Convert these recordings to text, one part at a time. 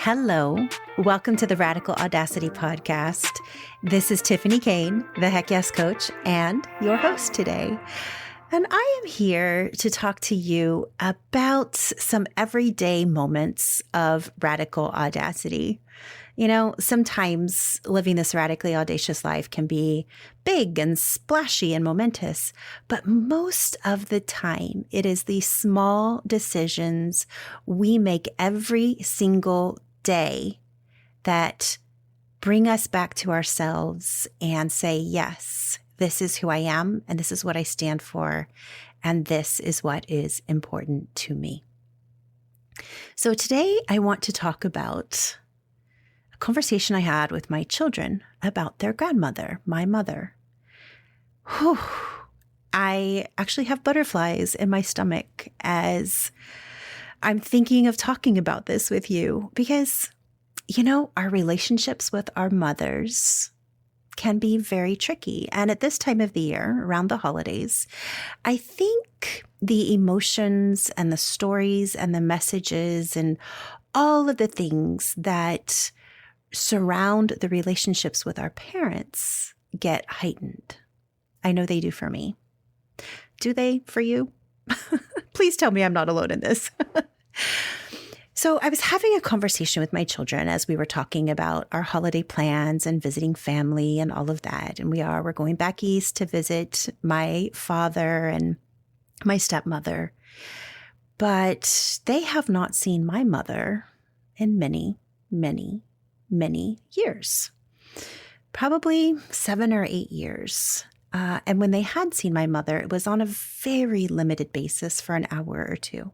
Hello. Welcome to the Radical Audacity Podcast. This is Tiffany Kane, the Heck Yes Coach, and your host today. And I am here to talk to you about some everyday moments of radical audacity. You know, sometimes living this radically audacious life can be big and splashy and momentous, but most of the time it is the small decisions we make every single day that bring us back to ourselves and say, yes, this is who I am, and this is what I stand for, and this is what is important to me. So today I want to talk about a conversation I had with my children about their grandmother, my mother. Whew. I actually have butterflies in my stomach as I'm thinking of talking about this with you because, you know, our relationships with our mothers can be very tricky. And at this time of the year, around the holidays, I think the emotions and the stories and the messages and all of the things that surround the relationships with our parents get heightened. I know they do for me. Do they for you? Please tell me I'm not alone in this. So I was having a conversation with my children as we were talking about our holiday plans and visiting family and all of that. And we're going back east to visit my father and my stepmother. But they have not seen my mother in many, many, many years. Probably 7 or 8 years. And when they had seen my mother, it was on a very limited basis for an hour or two.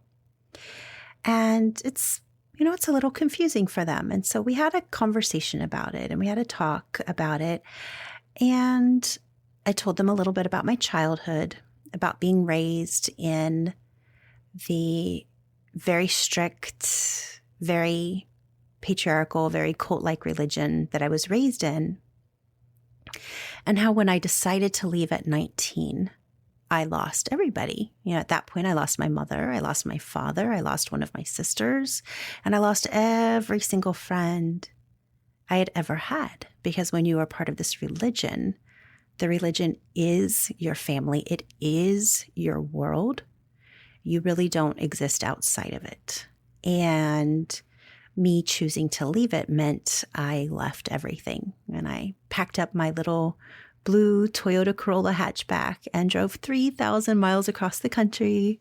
And it's a little confusing for them. And so we had a conversation about it and we had a talk about it. And I told them a little bit about my childhood, about being raised in the very strict, very patriarchal, very cult-like religion that I was raised in. And how when I decided to leave at 19, I lost everybody. You know, at that point, I lost my mother, I lost my father, I lost one of my sisters, and I lost every single friend I had ever had. Because when you are part of this religion, the religion is your family. It is your world. You really don't exist outside of it. And me choosing to leave it meant I left everything. And I packed up my little blue Toyota Corolla hatchback and drove 3,000 miles across the country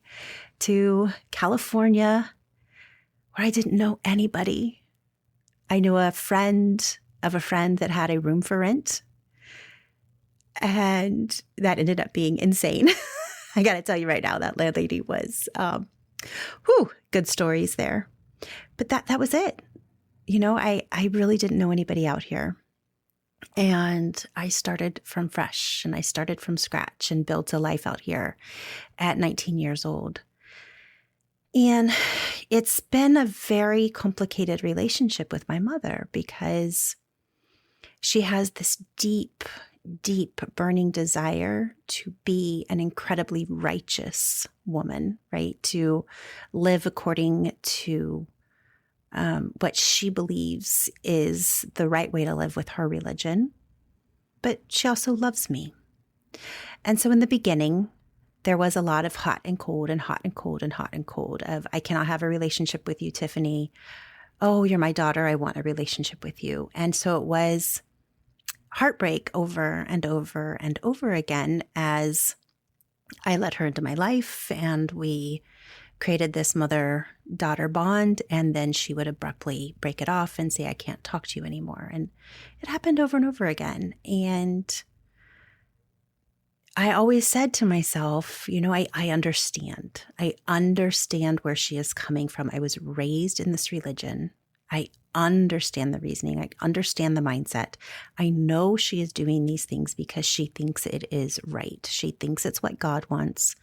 to California, where I didn't know anybody. I knew a friend of a friend that had a room for rent, and that ended up being insane. I got to tell you right now, that landlady was, good stories there. But that was it. You know, I really didn't know anybody out here. And I started from fresh and I started from scratch and built a life out here at 19 years old. And it's been a very complicated relationship with my mother because she has this deep, deep burning desire to be an incredibly righteous woman, right? To live according to what she believes is the right way to live with her religion. But she also loves me. And so in the beginning, there was a lot of hot and cold and hot and cold and hot and cold of, I cannot have a relationship with you, Tiffany. Oh, you're my daughter. I want a relationship with you. And so it was heartbreak over and over and over again as I let her into my life and we created this mother-daughter bond, and then she would abruptly break it off and say, I can't talk to you anymore. And it happened over and over again. And I always said to myself, you know, I understand. I understand where she is coming from. I was raised in this religion. I understand the reasoning. I understand the mindset. I know she is doing these things because she thinks it is right. She thinks it's what God wants.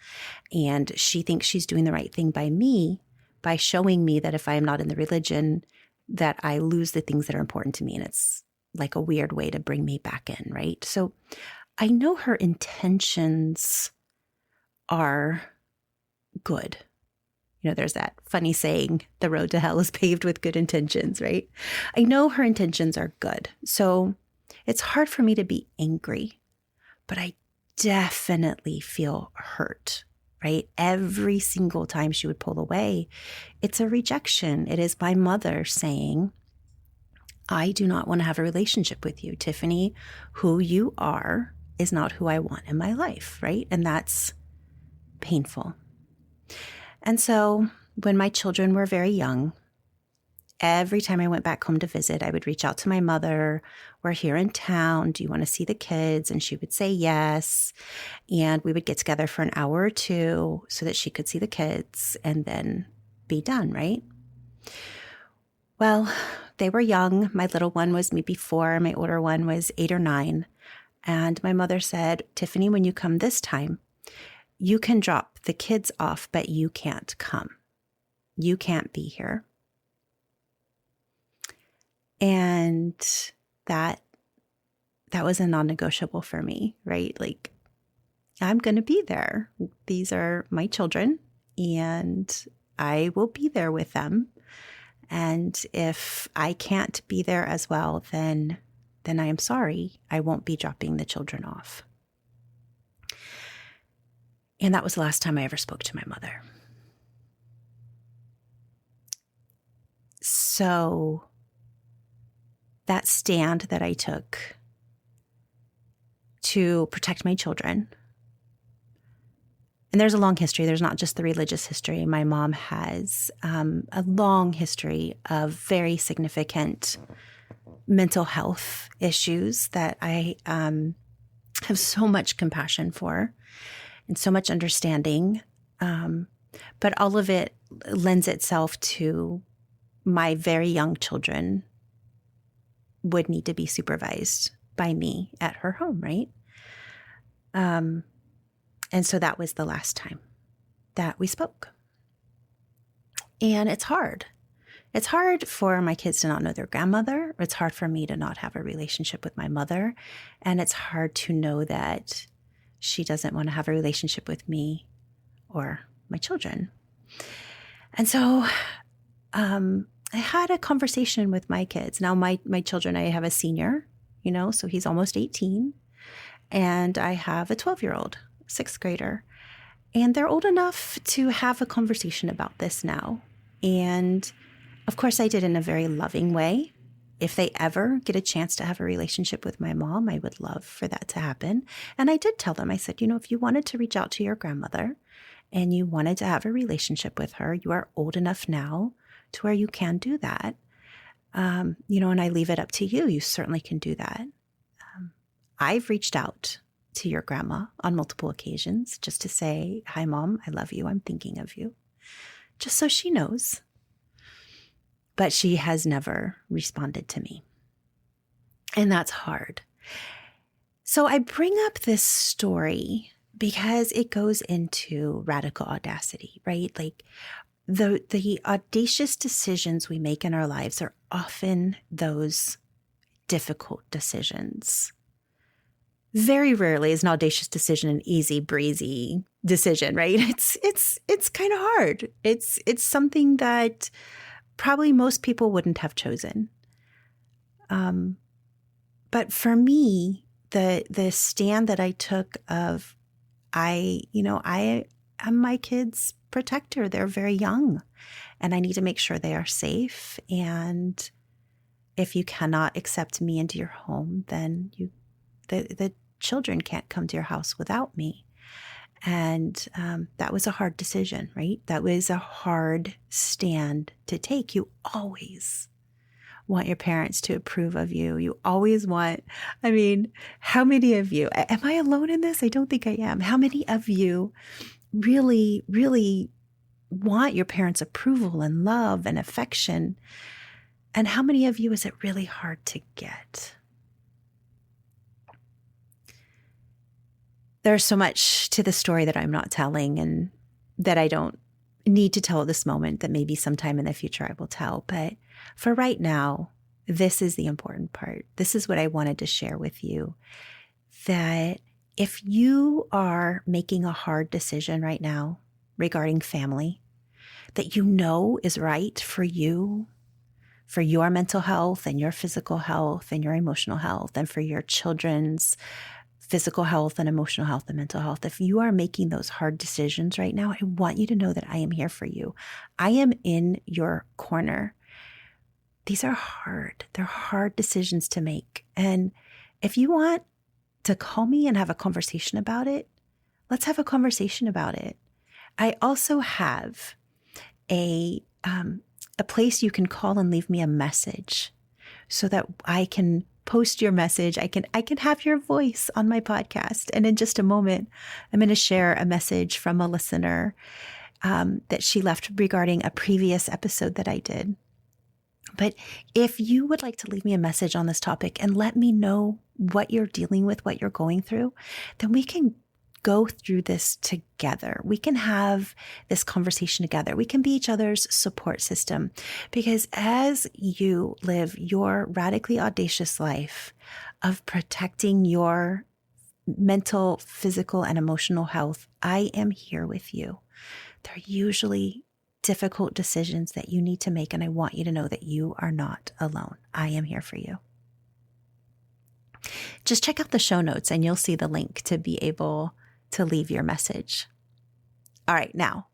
And she thinks she's doing the right thing by me, by showing me that if I am not in the religion, that I lose the things that are important to me. And it's like a weird way to bring me back in, right? So I know her intentions are good. There's that funny saying, the road to hell is paved with good intentions, right? I know her intentions are good. So it's hard for me to be angry, but I definitely feel hurt, right? Every single time she would pull away, it's a rejection. It is my mother saying, I do not want to have a relationship with you, Tiffany. Who you are is not who I want in my life, right? And that's painful. And so when my children were very young, every time I went back home to visit, I would reach out to my mother. We're here in town. Do you want to see the kids? And she would say yes. And we would get together for an hour or two so that she could see the kids and then be done, right? Well, they were young. My little one was maybe 4. My older one was 8 or 9. And my mother said, Tiffany, when you come this time, you can drop the kids off, but you can't come. You can't be here. And that was a non-negotiable for me, right? Like, I'm going to be there. These are my children, and I will be there with them. And if I can't be there as well, then I am sorry. I won't be dropping the children off. And that was the last time I ever spoke to my mother. So that stand that I took to protect my children, and there's a long history. There's not just the religious history. My mom has a long history of very significant mental health issues that I have so much compassion for and so much understanding. But all of it lends itself to my very young children would need to be supervised by me at her home, right? And so that was the last time that we spoke. And it's hard. It's hard for my kids to not know their grandmother. It's hard for me to not have a relationship with my mother. And it's hard to know that she doesn't want to have a relationship with me or my children. And so I had a conversation with my kids. Now, my children, I have a senior, so he's almost 18. And I have a 12-year-old, 6th grader. And they're old enough to have a conversation about this now. And of course, I did in a very loving way. If they ever get a chance to have a relationship with my mom, I would love for that to happen. And I did tell them, I said, if you wanted to reach out to your grandmother and you wanted to have a relationship with her, you are old enough now to where you can do that. And I leave it up to you. You certainly can do that. I've reached out to your grandma on multiple occasions just to say, hi, Mom, I love you. I'm thinking of you. Just so she knows. But she has never responded to me. And that's hard. So I bring up this story because it goes into radical audacity, right? Like the audacious decisions we make in our lives are often those difficult decisions. Very rarely is an audacious decision an easy breezy decision, right? It's kind of hard. It's something that probably most people wouldn't have chosen. But for me, the stand that I took of I am my kids' protector. They're very young, and I need to make sure they are safe. And if you cannot accept me into your home, then the children can't come to your house without me. And that was a hard decision, right? That was a hard stand to take. You always want your parents to approve of you. You always want, how many of you, am I alone in this? I don't think I am. How many of you really, really want your parents' approval and love and affection? And how many of you is it really hard to get? There's so much to the story that I'm not telling and that I don't need to tell at this moment that maybe sometime in the future I will tell. But for right now, this is the important part. This is what I wanted to share with you, that if you are making a hard decision right now regarding family, that you know is right for you, for your mental health and your physical health and your emotional health, and for your children's physical health and emotional health and mental health. If you are making those hard decisions right now, I want you to know that I am here for you. I am in your corner. These are hard. They're hard decisions to make. And if you want to call me and have a conversation about it, let's have a conversation about it. I also have a place you can call and leave me a message so that I can post your message. I can have your voice on my podcast. And in just a moment, I'm going to share a message from a listener that she left regarding a previous episode that I did. But if you would like to leave me a message on this topic and let me know what you're dealing with, what you're going through, then we can go through this together. We can have this conversation together. We can be each other's support system, because as you live your radically audacious life of protecting your mental, physical, and emotional health, I am here with you. They're usually difficult decisions that you need to make, and I want you to know that you are not alone. I am here for you. Just check out the show notes and you'll see the link to be able to leave your message. All right, now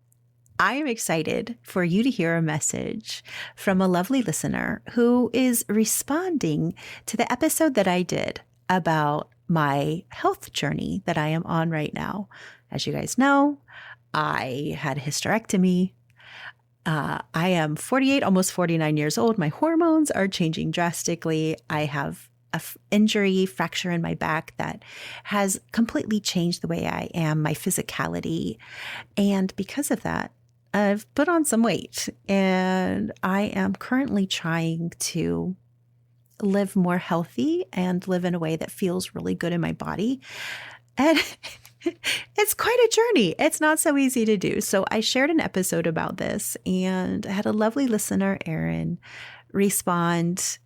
I am excited for you to hear a message from a lovely listener who is responding to the episode that I did about my health journey that I am on right now. As you guys know, I had a hysterectomy. I am 48, almost 49 years old. My hormones are changing drastically. I have an injury, fracture in my back that has completely changed the way I am, my physicality. And because of that, I've put on some weight, and I am currently trying to live more healthy and live in a way that feels really good in my body. And it's quite a journey. It's not so easy to do. So I shared an episode about this, and I had a lovely listener, Erin, respond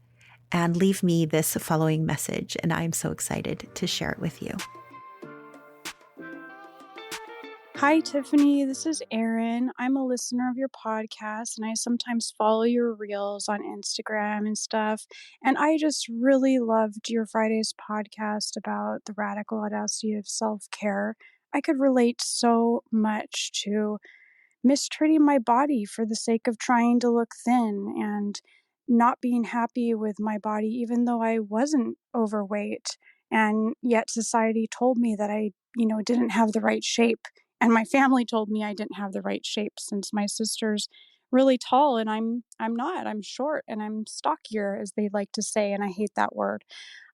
and leave me this following message. And I'm so excited to share it with you. Hi, Tiffany. This is Erin. I'm a listener of your podcast, and I sometimes follow your reels on Instagram and stuff. And I just really loved your Friday's podcast about the radical audacity of self-care. I could relate so much to mistreating my body for the sake of trying to look thin and not being happy with my body, even though I wasn't overweight. And yet society told me that I, didn't have the right shape. And my family told me I didn't have the right shape, since my sister's really tall and I'm not. I'm short and I'm stockier, as they like to say, and I hate that word.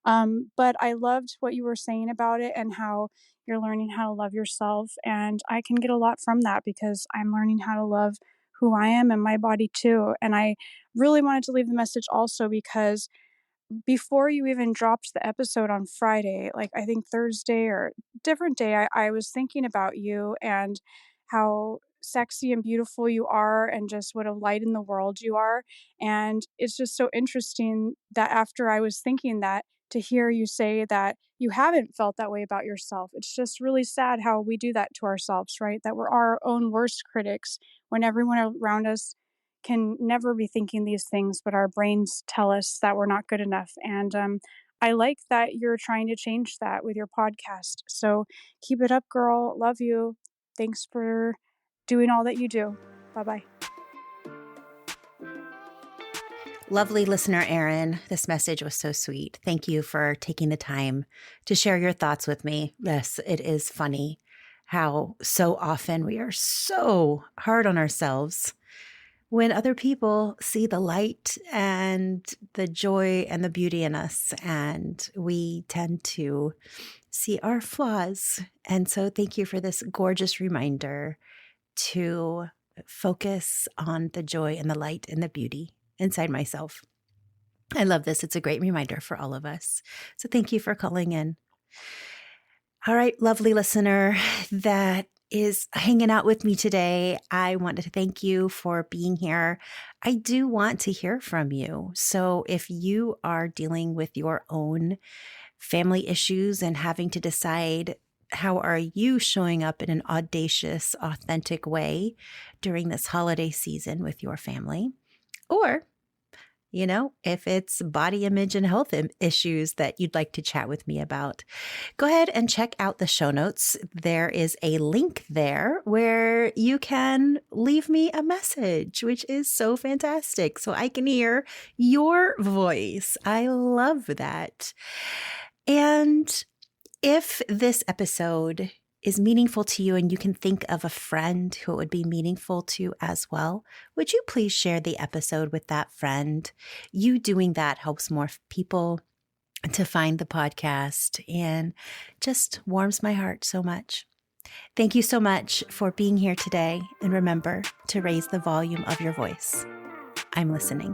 But I loved what you were saying about it and how you're learning how to love yourself. And I can get a lot from that, because I'm learning how to love who I am and my body too. And I really wanted to leave the message also because before you even dropped the episode on Friday, like I think Thursday or different day, I was thinking about you and how sexy and beautiful you are and just what a light in the world you are. And it's just so interesting that after I was thinking that, to hear you say that you haven't felt that way about yourself. It's just really sad how we do that to ourselves, right? That we're our own worst critics when everyone around us can never be thinking these things, but our brains tell us that we're not good enough. And I like that you're trying to change that with your podcast. So keep it up, girl. Love you. Thanks for doing all that you do. Bye-bye. Lovely listener, Erin. This message was so sweet. Thank you for taking the time to share your thoughts with me. Yes, it is funny how so often we are so hard on ourselves when other people see the light and the joy and the beauty in us, and we tend to see our flaws. And so thank you for this gorgeous reminder to focus on the joy and the light and the beauty inside myself. I love this. It's a great reminder for all of us. So thank you for calling in. All right, lovely listener that is hanging out with me today, I wanted to thank you for being here. I do want to hear from you. So if you are dealing with your own family issues and having to decide How are you showing up in an audacious, authentic way during this holiday season with your family? Or, if it's body image and health issues that you'd like to chat with me about, go ahead and check out the show notes. There is a link there where you can leave me a message, which is so fantastic. So I can hear your voice. I love that. And if this episode is meaningful to you and you can think of a friend who it would be meaningful to as well, would you please share the episode with that friend? You doing that helps more people to find the podcast and just warms my heart so much. Thank you so much for being here today. And remember to raise the volume of your voice. I'm listening.